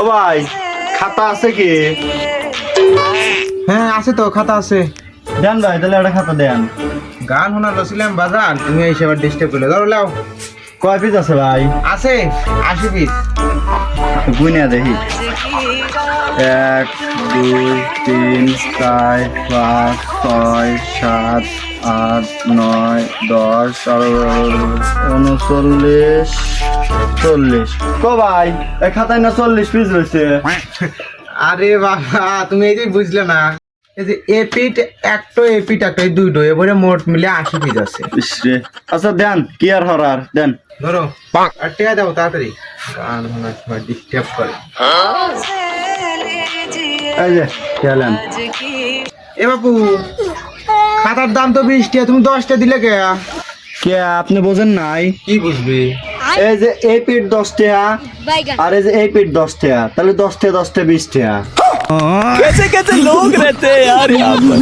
ও ভাই খাতা আছে কি? হ্যাঁ আছে তো, খাতা আছে। দেন ভাই, তাহলে একটা খাতা দেন। গান শোনা লছিলাম বাজান, তুমি এসে আবার ডিস্টার্ব করলে। ধরো লাও। কয় পিস আছে ভাই? আছে 80 পিস। গুনিয়া দেখি। 1 2 3 4 5 6 7 8 9 10 39 40 কো ভাই এই খাতায় না 40 পিস রয়েছে। আরে বাবা, তুমি এই যে বুঝলে না, এই যে এপিট একটা এপিট একটা দুইটো এবারে মোট মিলে 80 পিস আছে। ইসরে আচ্ছা দেন, কি আর হরার দেন। ধরো আর টিয়া দাও তাড়াতাড়ি, গান শোনা সময় ডিস্টার্ব করে। এই যে খেলেন। এ বাপু, খাতার দাম তো 20 টাকা, তুমি 10টা দিলে কে? কে আপনি বোঝেন নাই? কি বুঝবি? এই যে এই পিঠ 10 টাকা আর এই যে এই পিঠ 10 টাকা, তাহলে 10 টাকা 10 টাকা 20 টাকা। कैसे कैसे लोग रहते हैं यार यहाँ पर।